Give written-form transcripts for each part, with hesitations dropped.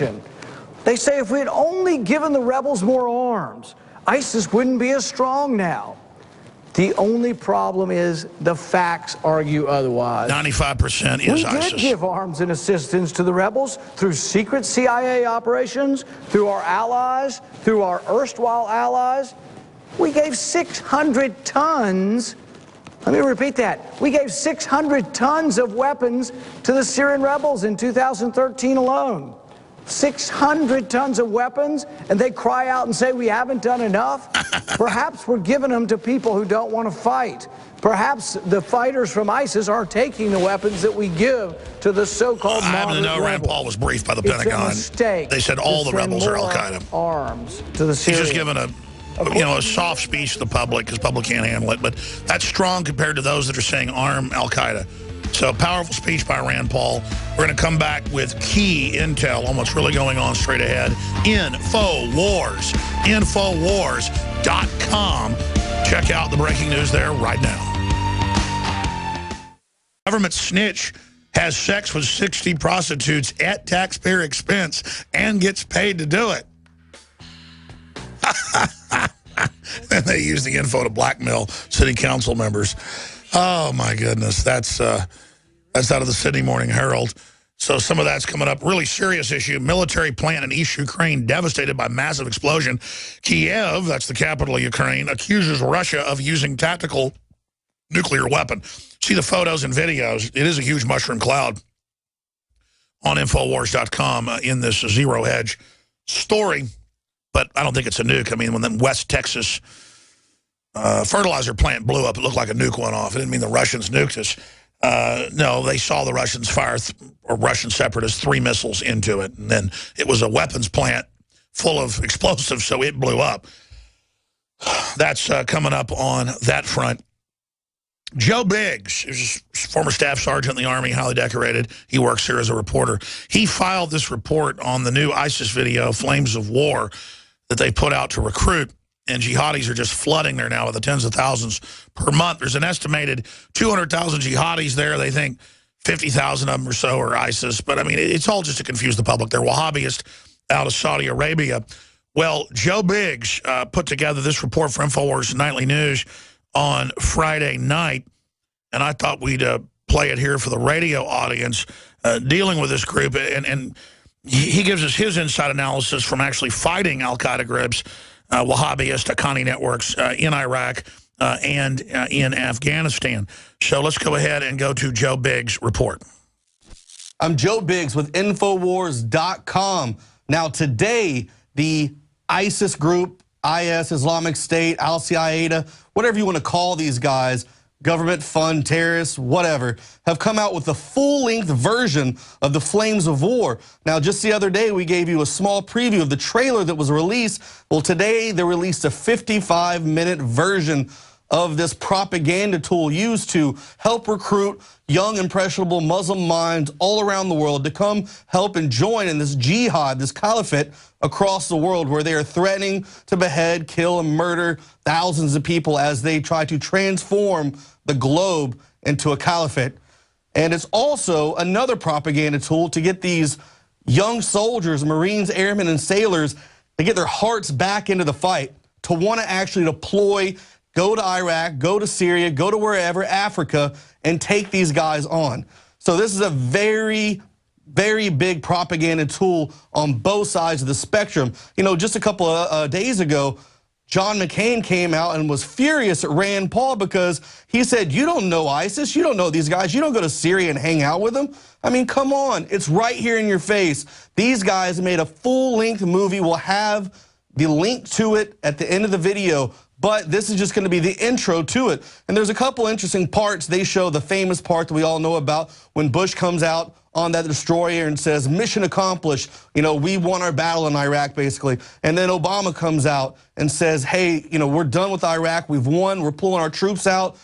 protection. They say if we had only given the rebels more arms, ISIS wouldn't be as strong now. The only problem is the facts argue otherwise. 95% is ISIS. We did give arms and assistance to the rebels through secret CIA operations, through our allies, through our erstwhile allies. We gave 600 tons. Let me repeat that. We gave 600 tons of weapons to the Syrian rebels in 2013 alone. 600 tons of weapons, and they cry out and say we haven't done enough? Perhaps we're giving them to people who don't want to fight. Perhaps the fighters from ISIS are taking the weapons that we give to the so-called moderate rebels. I happen to know Rand Paul was briefed by the Pentagon. It's a mistake. They said all the rebels are Al-Qaeda. Arms to the Syrians. He's just given a soft speech to the public because the public can't handle it, but that's strong compared to those that are saying arm Al-Qaeda. So powerful speech by Rand Paul. We're going to come back with key intel on what's really going on straight ahead. InfoWars. Infowars.com. Check out the breaking news there right now. Government snitch has sex with 60 prostitutes at taxpayer expense and gets paid to do it. And they use the info to blackmail city council members. Oh, my goodness. That's out of the Sydney Morning Herald. So some of that's coming up. Really serious issue. Military plant in East Ukraine devastated by massive explosion. Kiev, that's the capital of Ukraine, accuses Russia of using tactical nuclear weapon. See the photos and videos. It is a huge mushroom cloud on Infowars.com in this Zero Hedge story. But I don't think it's a nuke. I mean, when the West Texas fertilizer plant blew up, it looked like a nuke went off. It didn't mean the Russians nuked us. No, they saw the Russians fire, or Russian separatists, 3 missiles into it. And then it was a weapons plant full of explosives, so it blew up. That's coming up on that front. Joe Biggs, who's a former staff sergeant in the Army, highly decorated. He works here as a reporter. He filed this report on the new ISIS video, Flames of War, that they put out to recruit. And jihadis are just flooding there now with the tens of thousands per month. There's an estimated 200,000 jihadis there. They think 50,000 of them or so are ISIS. But, I mean, it's all just to confuse the public. They're Wahhabists out of Saudi Arabia. Well, Joe Biggs put together this report for InfoWars Nightly News on Friday night. And I thought we'd play it here for the radio audience dealing with this group. And he gives us his inside analysis from actually fighting al-Qaeda groups, Wahhabist, Haqqani networks in Iraq and in Afghanistan. So let's go ahead and go to Joe Biggs' report. I'm Joe Biggs with Infowars.com. Now today, the ISIS group, IS, Islamic State, Al-Qaeda, whatever you want to call these guys, government fund terrorists, whatever, have come out with the full-length version of the Flames of War. Now, just the other day, we gave you a small preview of the trailer that was released. Well, today, they released a 55-minute version of this propaganda tool used to help recruit young, impressionable Muslim minds all around the world to come help and join in this jihad, this caliphate across the world, where they are threatening to behead, kill, and murder thousands of people as they try to transform the globe into a caliphate. And it's also another propaganda tool to get these young soldiers, Marines, airmen, and sailors to get their hearts back into the fight, to want to actually deploy, go to Iraq, go to Syria, go to wherever, Africa, and take these guys on. So this is a very, very big propaganda tool on both sides of the spectrum. You know, just a couple of days ago, John McCain came out and was furious at Rand Paul because he said, you don't know ISIS, you don't know these guys, you don't go to Syria and hang out with them. I mean, come on, it's right here in your face. These guys made a full-length movie. We'll have the link to it at the end of the video, but this is just going to be the intro to it. And there's a couple interesting parts. They show the famous part that we all know about when Bush comes out on that destroyer and says, mission accomplished, you know, we won our battle in Iraq, basically. And then Obama comes out and says, hey, you know, we're done with Iraq, we've won, we're pulling our troops out,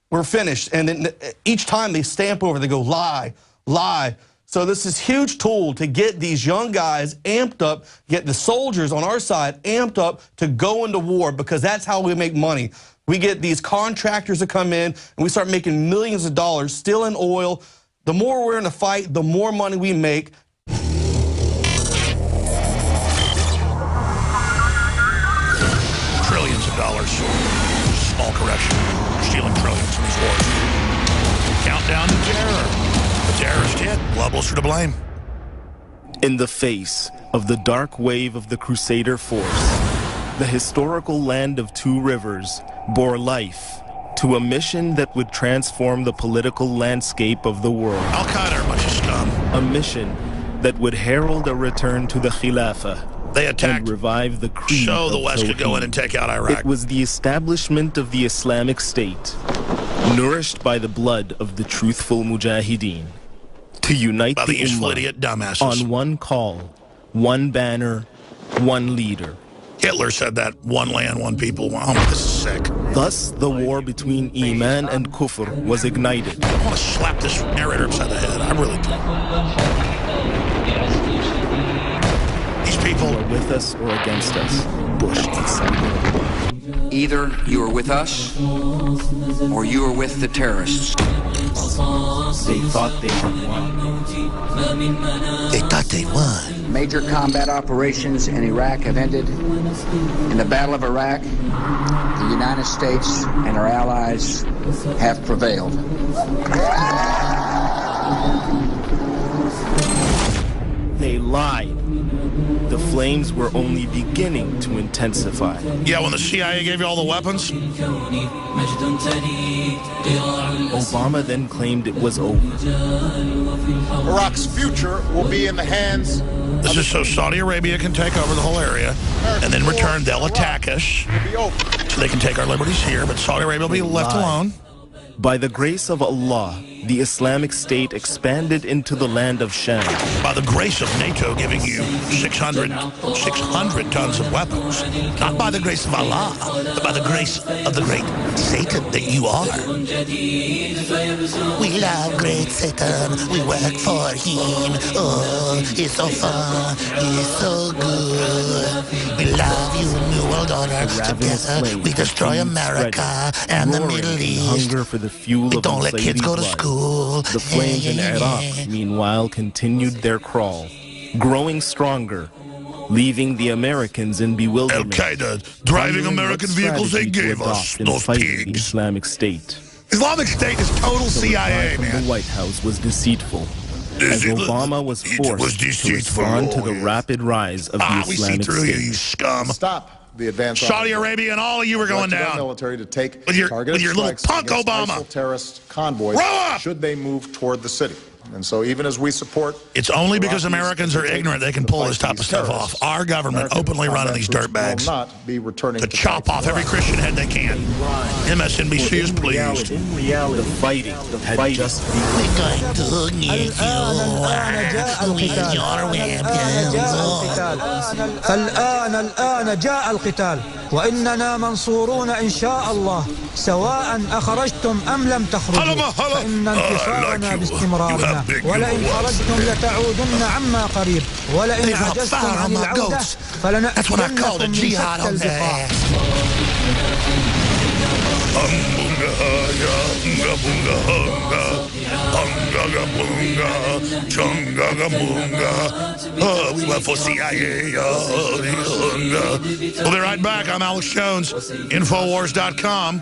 we're finished. And then each time they stamp over, they go, lie, lie. So this is a huge tool to get these young guys amped up, get the soldiers on our side amped up to go into war, because that's how we make money. We get these contractors to come in and we start making millions of dollars, stealing oil. The more we're in a fight, the more money we make. Small correction. Stealing trillions in these wars. Countdown to terror. The terrorist hit. Globalists are to blame. In the face of the dark wave of the Crusader force, the historical land of two rivers bore life to a mission that would transform the political landscape of the world. Al-Qaeda are a bunch of scum. A mission that would herald a return to the Khilafah. They attacked And revive the creed so the of West could go in Tawheed. and take out Iraq. It was the establishment of the Islamic State, nourished by the blood of the truthful Mujahideen, to unite By the the useful Ummah idiot dumbasses. on one call, one banner, one leader. Hitler said that. One land, one people. Oh, this is sick. Thus, the war between Iman and Kufr was ignited. I want to slap this narrator upside the head. I really do. These people Are with us or against us, Bush decided. Either you are with us or you are with the terrorists. They thought they had won. They thought they won. Major combat operations in Iraq have ended. In the Battle of Iraq, the United States and our allies have prevailed. They lied. The flames were only beginning to intensify. Yeah, when the CIA gave you all the weapons, Obama then claimed it was over. Iraq's future will be in the hands. this is so Saudi Arabia can take over the whole area, and then in return they'll attack us, Be open. so they can take our liberties here, but Saudi Arabia will be left alone. By the grace of Allah, the Islamic State expanded into the land of Sham. By the grace of NATO giving you 600 tons of weapons. Not by the grace of Allah, but by the grace of the great Satan that you are. We love great Satan. We work for him. Oh, he's so fun. He's so good. We love you, New World Order. Together we destroy America and the Middle East. Hunger for the fuel We of don't let kids Al-Sayyidi's go to blood. school. The flames in Iraq, meanwhile, continued their crawl, growing stronger, leaving the Americans in bewilderment. Al-Qaeda driving wondering American what vehicles they strategy to gave us, adopt in those fighting the pigs. Islamic State. Islamic State is total The reply CIA, from man. the White House was deceitful, as Obama was It forced was to deceitful, respond to the yeah. rapid rise of the We see Islamic through you, you State. scum. Stop the advance. Saudi Arabia and all of you are going Directed our down. military to take With your targeted little strikes punk against Obama. ISIL terrorist convoys Grow up! should they move toward the city. And so even as we support... It's only because Iraqis Americans are ignorant they can pull this type of stuff off. Our government American openly running combat these troops dirtbags will not be returning to to chop fight off in every Iraq. Christian head they can. MSNBC is pleased. In reality, the fighting had just begun. We're going to give you your الآن جاء القتال وإننا منصورون إن شاء الله سواء أخرجتم أم لم تخرجوا فإن انتصارنا باستمرارنا ولئن خرجتم لتعودن عما قريب ولئن عجزتم عن العودة فلنأتينكم من شتى البقاع. We left for CIA. We'll be right back. I'm Alex Jones, Infowars.com.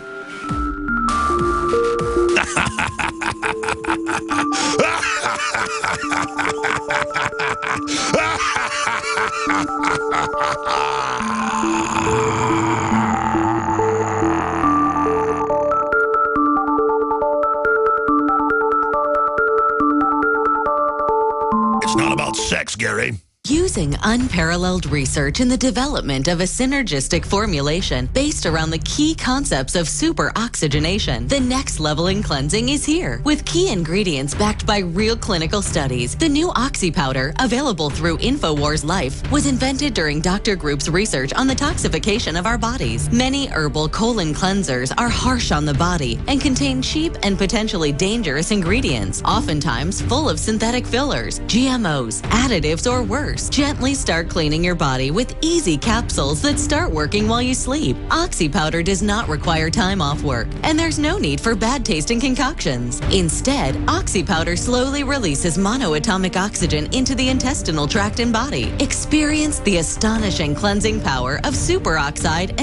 It's not about sex, Gary. Using unparalleled research in the development of a synergistic formulation based around the key concepts of superoxygenation, the next level in cleansing is here. With key ingredients backed by real clinical studies, the new Oxy Powder, available through InfoWars Life, was invented during Dr. Group's research on the toxification of our bodies. Many herbal colon cleansers are harsh on the body and contain cheap and potentially dangerous ingredients, oftentimes full of synthetic fillers, GMOs, additives, or worse. Gently start cleaning your body with easy capsules that start working while you sleep. Oxy Powder does not require time off work, and there's no need for bad tasting concoctions. Instead, Oxy Powder slowly releases monoatomic oxygen into the intestinal tract and body. Experience the astonishing cleansing power of superoxide and